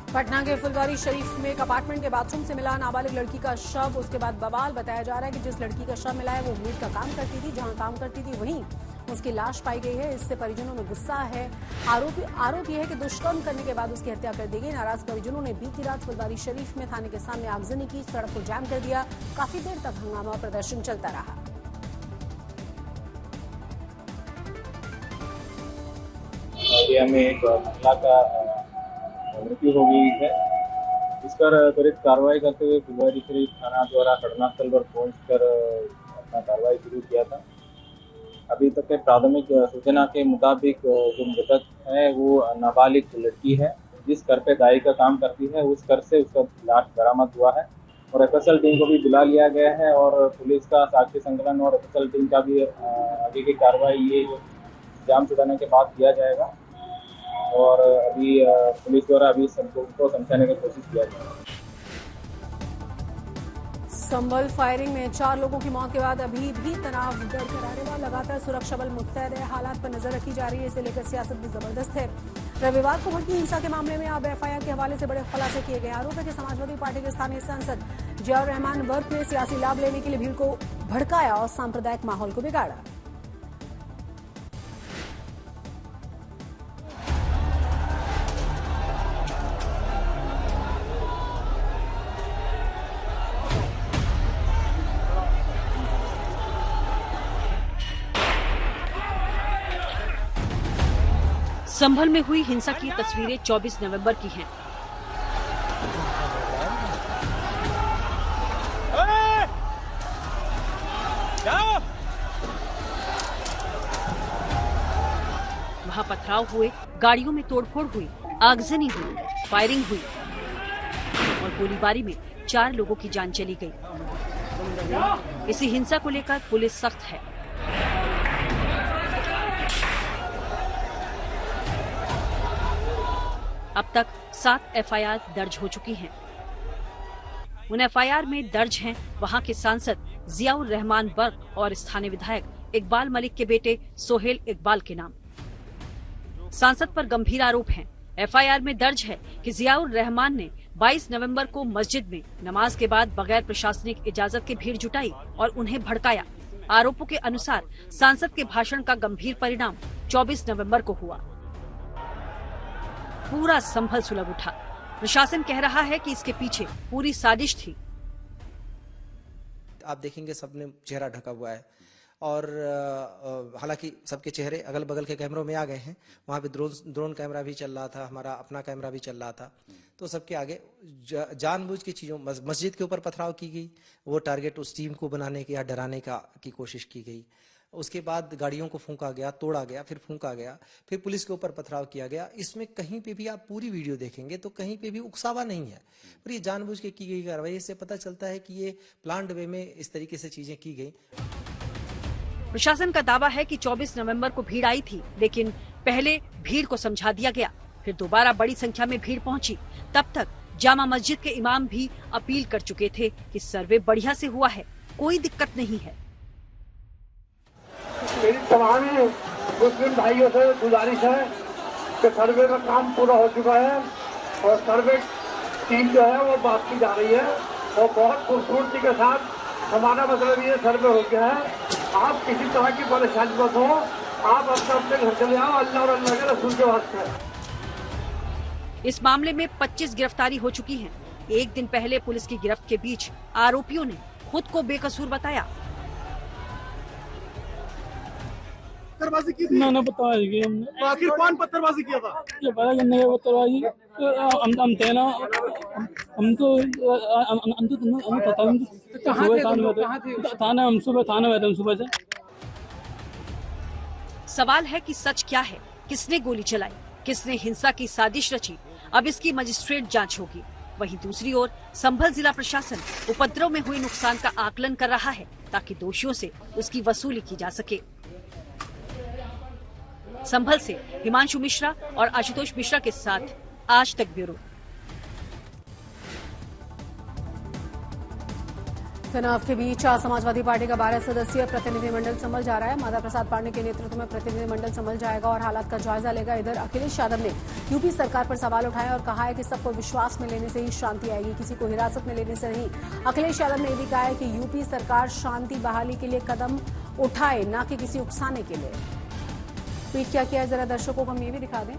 पटना के फुलवारी शरीफ में एक अपार्टमेंट के बाथरूम से मिला नाबालिग लड़की का शव। उसके बाद बवाल। बताया जा रहा है कि जिस लड़की का शव मिला है वो मेड का काम करती थी, जहां काम करती थी वहीं उसकी लाश पाई गई है। इससे परिजनों में गुस्सा है। आरोप यह है कि दुष्कर्म करने के बाद उसकी हत्या कर दी गई। नाराज परिजनों ने बीती रात फुलवारी शरीफ में थाने के सामने आगजनी की, सड़क को जाम कर दिया। काफी देर तक हंगामा और प्रदर्शन चलता रहा। में एक महिला का मृत्यु हो गई है। इस पर त्वरित कार्रवाई करते हुए फुलवारी शरीफ थाना द्वारा घटनास्थल पर पहुंचकर अपना कार्रवाई शुरू किया था। अभी तक के प्राथमिक सूचना के मुताबिक जो मृतक है वो नाबालिग लड़की है, जिस घर पे दाई का काम करती है उस घर से उसका लाश बरामद हुआ है और एफएसएल टीम को भी बुला लिया गया है और पुलिस का साक्ष्य संकलन और एफएसएल टीम का भी आगे की कार्रवाई ये जाम छुड़ाने के बाद किया जाएगा और अभी पुलिस द्वारा अभी सबको समझाने की कोशिश किया जा रहा है। संभल फायरिंग में 4 लोगों की मौत के बाद अभी भी तनाव बरकरार है। लगातार सुरक्षा बल मुस्तैद है। हालात पर नजर रखी जा रही है। इसे लेकर सियासत भी जबरदस्त है। रविवार को भड़की हिंसा के मामले में अब एफआईआर के हवाले से बड़े खुलासे किए गए। आरोप है कि समाजवादी पार्टी के स्थानीय सांसद जियाउर रहमान वर्क ने सियासी लाभ लेने के लिए भीड़ को भड़काया और सांप्रदायिक माहौल को बिगाड़ा। संभल में हुई हिंसा की तस्वीरें 24 नवंबर की हैं। वहां पथराव हुए, गाड़ियों में तोड़फोड़ हुई, आगजनी हुई, फायरिंग हुई और गोलीबारी में 4 लोगों की जान चली गई। इसी हिंसा को लेकर पुलिस सख्त है। अब तक 7 एफआईआर दर्ज हो चुकी हैं। उन एफआईआर में दर्ज हैं वहां के सांसद जियाउर रहमान वर्क और स्थानीय विधायक इकबाल मलिक के बेटे सोहेल इकबाल के नाम। सांसद पर गंभीर आरोप हैं। एफआईआर में दर्ज है कि जियाउर रहमान ने 22 नवंबर को मस्जिद में नमाज के बाद बगैर प्रशासनिक इजाजत के भीड़ जुटाई और उन्हें भड़काया। आरोपों के अनुसार सांसद के भाषण का गंभीर परिणाम 24 नवंबर को हुआ। पूरा संभल सुलग उठा। प्रशासन कह रहा है कि इसके पीछे पूरी साजिश थी। आप देखेंगे सबने चेहरा ढका हुआ है और हालांकि सबके चेहरे अगल बगल के कैमरों में आ गए हैं। वहां पे ड्रोन कैमरा भी चल रहा था, हमारा अपना कैमरा भी चल रहा था। तो सबके आगे जानबूझ की चीजों, मस्जिद के ऊपर पथराव की गई, वो टारगेट उस टीम को बनाने के या डराने की कोशिश की गई। उसके बाद गाड़ियों को फूंका गया, तोड़ा गया, फिर फूंका गया, फिर पुलिस के ऊपर पथराव किया गया। इसमें कहीं पे भी आप पूरी वीडियो देखेंगे तो कहीं पे भी उकसावा नहीं है, पर ये जानबूझ के की गई कार्रवाई। इससे पता चलता है कि ये प्लान्ड वे में इस तरीके से चीजें की गई। प्रशासन का दावा है कि 24 नवंबर को भीड़ आई थी, लेकिन पहले भीड़ को समझा दिया गया, फिर दोबारा बड़ी संख्या में भीड़ पहुंची। तब तक जामा मस्जिद के इमाम भी अपील कर चुके थे कि सर्वे बढ़िया से हुआ है, कोई दिक्कत नहीं है। मेरी तमाम मुस्लिम भाइयों से गुजारिश है कि सर्वे का काम पूरा हो चुका है और सर्वे टीम जो है वो बात की जा रही है और बहुत खूबसूरती के साथ हमारा मतलब ये सर्वे हो गया है। आप किसी तरह की परेशानी मत हो, आप अपने घर चले आओ, अल्लाह और अल्लाह के रसूल के वास्ते। इस मामले में 25 गिरफ्तारी हो चुकी हैं। एक दिन पहले पुलिस की गिरफ्त के बीच आरोपियों ने खुद को बेकसूर बताया। पत्थरबाजी की थी? ना बताया हमने। आखिर कौन पत्थरबाजी किया था? ये पता कि नहीं पत्थरबाजी हम थे ना, हम तो पता नहीं। थाने हम सुबह थाने गए थे सुबह से। सवाल है कि सच क्या है, किसने गोली चलाई, किसने हिंसा की साजिश रची। अब इसकी मजिस्ट्रेट जांच होगी। वहीं दूसरी ओर संभल जिला प्रशासन उपद्रव में हुए नुकसान का आकलन कर रहा है ताकि दोषियों से उसकी वसूली की जा सके। संभल से हिमांशु मिश्रा और आशुतोष मिश्रा के साथ आज तक ब्यूरो। तनाव के बीच समाजवादी पार्टी का 12 सदस्यीय प्रतिनिधिमंडल संभल जा रहा है। माता प्रसाद पांडे के नेतृत्व में प्रतिनिधिमंडल संभल जाएगा और हालात का जायजा लेगा। इधर अखिलेश यादव ने यूपी सरकार पर सवाल उठाए और कहा है कि सबको विश्वास में लेने से ही शांति आएगी, किसी को हिरासत में लेने से नहीं। अखिलेश यादव ने यह भी कहा है कि यूपी सरकार शांति बहाली के लिए कदम उठाए, न कि किसी उकसाने के लिए। ट्वीट क्या किया है, जरा दर्शकों को हम ये भी दिखा दें।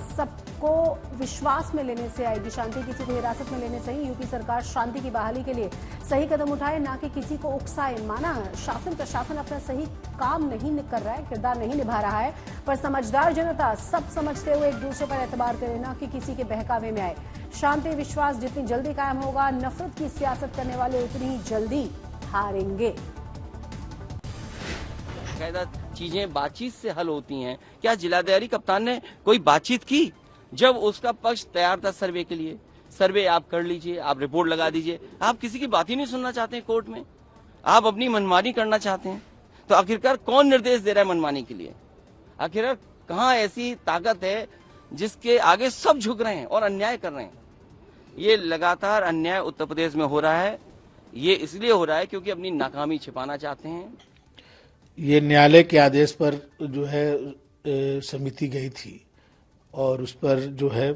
सबको विश्वास में लेने से आएगी शांति, किसी को हिरासत में लेने से ही। यूपी सरकार शांति की बहाली के लिए सही कदम उठाए, ना कि किसी को उकसाए। माना शासन प्रशासन अपना सही काम नहीं कर रहा है, किरदार नहीं निभा रहा है, पर समझदार जनता सब समझते हुए एक दूसरे पर एतबार करे, ना कि किसी के बहकावे में आए। शांति विश्वास जितनी जल्दी कायम होगा, नफरत की सियासत करने वाले उतनी ही जल्दी हारेंगे। चीजें बातचीत से हल होती हैं। क्या जिलाधिकारी कप्तान ने कोई बातचीत की? जब उसका पक्ष तैयार था सर्वे के लिए, सर्वे आप कर लीजिए, आप रिपोर्ट लगा दीजिए। आप किसी की बात ही नहीं सुनना चाहते हैं कोर्ट में, आप अपनी मनमानी करना चाहते हैं। तो आखिरकार कौन निर्देश दे रहा है मनमानी के लिए? आखिरकार कहाँ ऐसी ताकत है जिसके आगे सब झुक रहे हैं और अन्याय कर रहे हैं? ये लगातार अन्याय उत्तर प्रदेश में हो रहा है। ये इसलिए हो रहा है क्योंकि अपनी नाकामी छिपाना चाहते हैं। ये न्यायालय के आदेश पर जो है समिति गई थी और उस पर जो है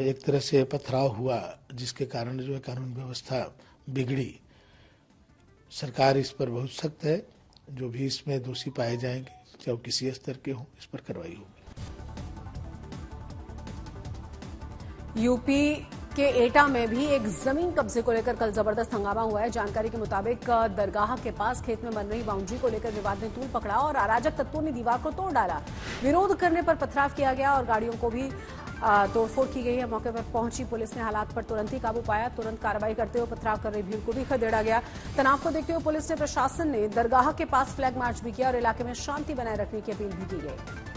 एक तरह से पथराव हुआ, जिसके कारण जो है कानून व्यवस्था बिगड़ी। सरकार इस पर बहुत सख्त है। जो भी इसमें दोषी पाए जाएंगे, चाहे वो किसी स्तर के हों, इस पर कार्रवाई होगी। यूपी के एटा में भी एक जमीन कब्जे को लेकर कल जबरदस्त हंगामा हुआ है। जानकारी के मुताबिक दरगाह के पास खेत में बन रही बाउंड्री को लेकर विवाद ने तूल पकड़ा और अराजक तत्वों ने दीवार को तोड़ डाला। विरोध करने पर पथराव किया गया और गाड़ियों को भी तोड़फोड़ की गई है। मौके पर पहुंची पुलिस ने हालात पर तुरंत ही काबू पाया। तुरंत कार्रवाई करते हुए पथराव कर रही भीड़ को भी खदेड़ा गया। तनाव को देखते हुए पुलिस ने प्रशासन ने दरगाह के पास फ्लैग मार्च भी किया और इलाके में शांति बनाए रखने की अपील भी की गई।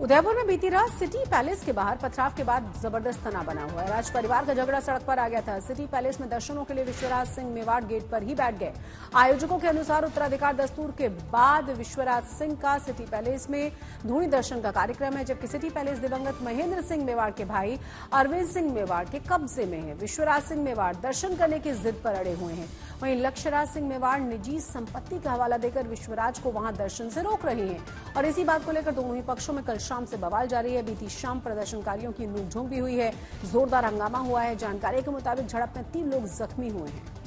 उदयपुर में बीती रात सिटी पैलेस के बाहर पथराव के बाद जबरदस्त तनाव बना हुआ है। राज परिवार का झगड़ा सड़क पर आ गया था। सिटी पैलेस में दर्शनों के लिए विश्वराज सिंह मेवाड़ गेट पर ही बैठ गए। आयोजकों के अनुसार उत्तराधिकार दस्तूर के बाद विश्वराज सिंह का सिटी पैलेस में धूनी दर्शन का कार्यक्रम है, जबकि सिटी पैलेस दिवंगत महेंद्र सिंह मेवाड़ के भाई अरविंद सिंह मेवाड़ के कब्जे में है। विश्वराज सिंह मेवाड़ दर्शन करने की जिद पर अड़े हुए हैं। वहीं लक्ष्यराज सिंह मेवाड़ निजी संपत्ति का हवाला देकर विश्वराज को वहां दर्शन से रोक रहे हैं और इसी बात को लेकर दोनों ही पक्षों में कल शाम से बवाल जारी है। बीती शाम प्रदर्शनकारियों की नोकझोंक भी हुई है, जोरदार हंगामा हुआ है। जानकारी के मुताबिक झड़प में 3 लोग जख्मी हुए हैं।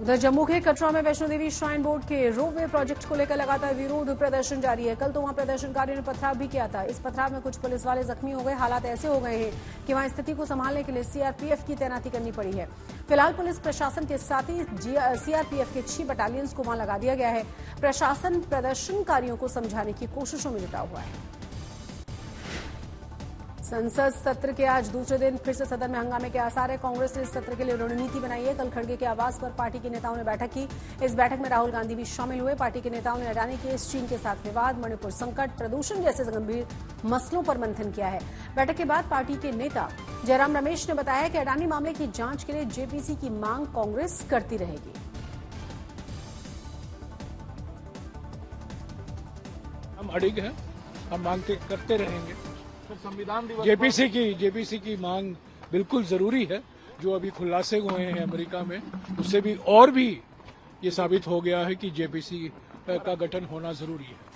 उधर जम्मू के कटरा में वैष्णो देवी श्राइन बोर्ड के रोपवे प्रोजेक्ट को लेकर लगातार विरोध प्रदर्शन जारी है। कल तो वहां प्रदर्शनकारियों ने पथराव भी किया था। इस पथराव में कुछ पुलिस वाले जख्मी हो गए। हालात ऐसे हो गए हैं कि वहां स्थिति को संभालने के लिए सीआरपीएफ की तैनाती करनी पड़ी है। फिलहाल पुलिस प्रशासन के साथ ही सीआरपीएफ के 6 बटालियंस को वहां लगा दिया गया है। प्रशासन प्रदर्शनकारियों को समझाने की कोशिशों में जुटा हुआ है। संसद सत्र के आज दूसरे दिन फिर से सदन में हंगामे के आसार है। कांग्रेस ने इस सत्र के लिए रणनीति बनाई है। कल खड़गे के आवास पर पार्टी के नेताओं ने बैठक की। इस बैठक में राहुल गांधी भी शामिल हुए। पार्टी के नेताओं ने अडानी केस, चीन के साथ विवाद, मणिपुर संकट, प्रदूषण जैसे गंभीर मसलों पर मंथन किया है। बैठक के बाद पार्टी के नेता जयराम रमेश ने बताया कि अडानी मामले की जांच के लिए जेपीसी की मांग कांग्रेस करती रहेगी। हम अड़िग हैं, हम मांग करते रहेंगे। संविधान दिवस जेपीसी की मांग बिल्कुल जरूरी है। जो अभी खुलासे हुए हैं अमेरिका में, उससे भी और भी ये साबित हो गया है कि जेपीसी का गठन होना जरूरी है।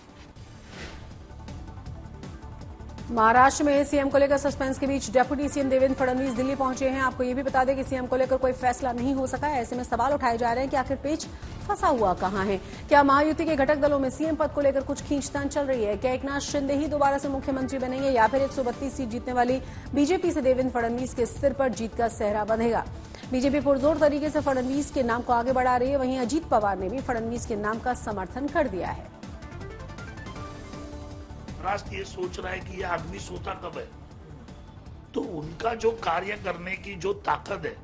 महाराष्ट्र में सीएम को लेकर सस्पेंस के बीच डेप्यूटी सीएम देवेंद्र फडणवीस दिल्ली पहुंचे हैं। आपको ये भी बता दें कि सीएम को लेकर कोई फैसला नहीं हो सका है। ऐसे में सवाल उठाए जा रहे हैं कि आखिर पेच फंसा हुआ कहां है। क्या महायुति के घटक दलों में सीएम पद को लेकर कुछ खींचतान चल रही है? क्या एकनाथ शिंदे ही दोबारा से मुख्यमंत्री बनेंगे या फिर 132 सीट जीतने वाली बीजेपी से देवेंद्र फडणवीस के सिर पर जीत का सेहरा बंधेगा? बीजेपी पुरजोर तरीके से फडणवीस के नाम को आगे बढ़ा रही है। वहीं अजीत पवार ने भी फडणवीस के नाम का समर्थन कर दिया है। राष्ट्र ये सोच रहा है कि यह आदमी सोता कब है, तो उनका जो कार्य करने की जो ताकत है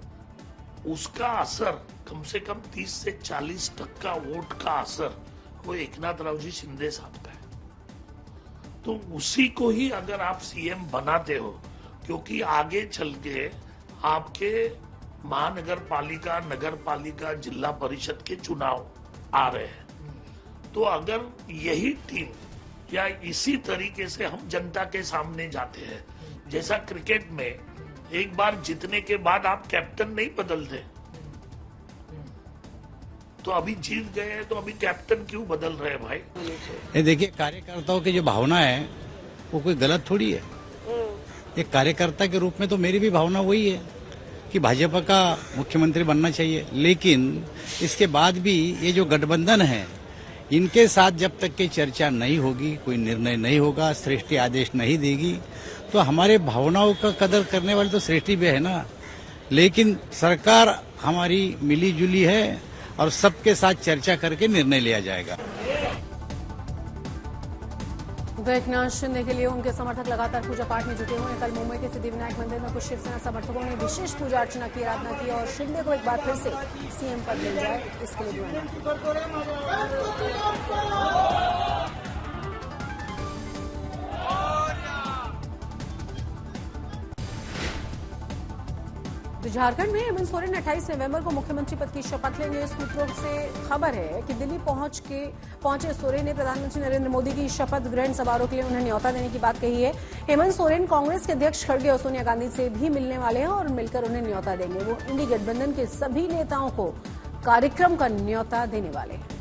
उसका असर कम से कम 30 से 40% वोट का असर वो एकनाथ रावजी शिंदे साहब का है। तो उसी को ही अगर आप सीएम बनाते हो, क्योंकि आगे चल के आपके महानगर पालिका, नगर पालिका, जिला परिषद के चुनाव आ रहे हैं, तो अगर यही टीम या इसी तरीके से हम जनता के सामने जाते हैं। जैसा क्रिकेट में एक बार जीतने के बाद आप कैप्टन नहीं बदलते, तो अभी जीत गए हैं तो अभी कैप्टन क्यों बदल रहे हैं भाई? ये देखिए, कार्यकर्ताओं की जो भावना है वो कोई गलत थोड़ी है। एक कार्यकर्ता के रूप में तो मेरी भी भावना वही है कि भाजपा का मुख्यमंत्री बनना चाहिए, लेकिन इसके बाद भी ये जो गठबंधन है इनके साथ जब तक की चर्चा नहीं होगी, कोई निर्णय नहीं होगा, सृष्टि आदेश नहीं देगी, तो हमारे भावनाओं का कदर करने वाली तो सृष्टि भी है ना। लेकिन सरकार हमारी मिली जुली है और सबके साथ चर्चा करके निर्णय लिया जाएगा। एकनाथ शिंदे के लिए उनके समर्थक लगातार पूजा पाठ में जुटे हुए हैं। कल मुंबई के सिद्धिविनायक मंदिर में कुछ शिवसेना समर्थकों ने विशेष पूजा अर्चना की, आराधना की और शिंदे को एक बार फिर से सीएम पद मिल जाए इसके लिए झारखंड में हेमंत सोरेन 28 नवंबर को मुख्यमंत्री पद की शपथ लेंगे। सूत्रों से खबर है कि दिल्ली पहुंचे सोरेन ने प्रधानमंत्री नरेंद्र मोदी की शपथ ग्रहण समारोह के लिए उन्हें न्योता देने की बात कही है। हेमंत सोरेन कांग्रेस के अध्यक्ष खड़गे और सोनिया गांधी से भी मिलने वाले हैं और मिलकर उन्हें न्योता देंगे। वो इंडी गठबंधन के सभी नेताओं को कार्यक्रम का न्योता देने वाले हैं।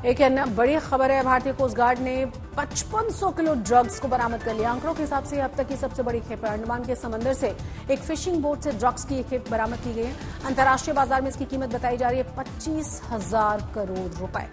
एक अन्य बड़ी खबर है, भारतीय कोस्ट गार्ड ने 5500 किलो ड्रग्स को बरामद कर लिया। आंकड़ों के हिसाब से अब तक की सबसे बड़ी खेप है। अंडमान के समंदर से एक फिशिंग बोट से ड्रग्स की खेप बरामद की गई है। अंतर्राष्ट्रीय बाजार में इसकी कीमत बताई जा रही है 25,000 करोड़ रुपए।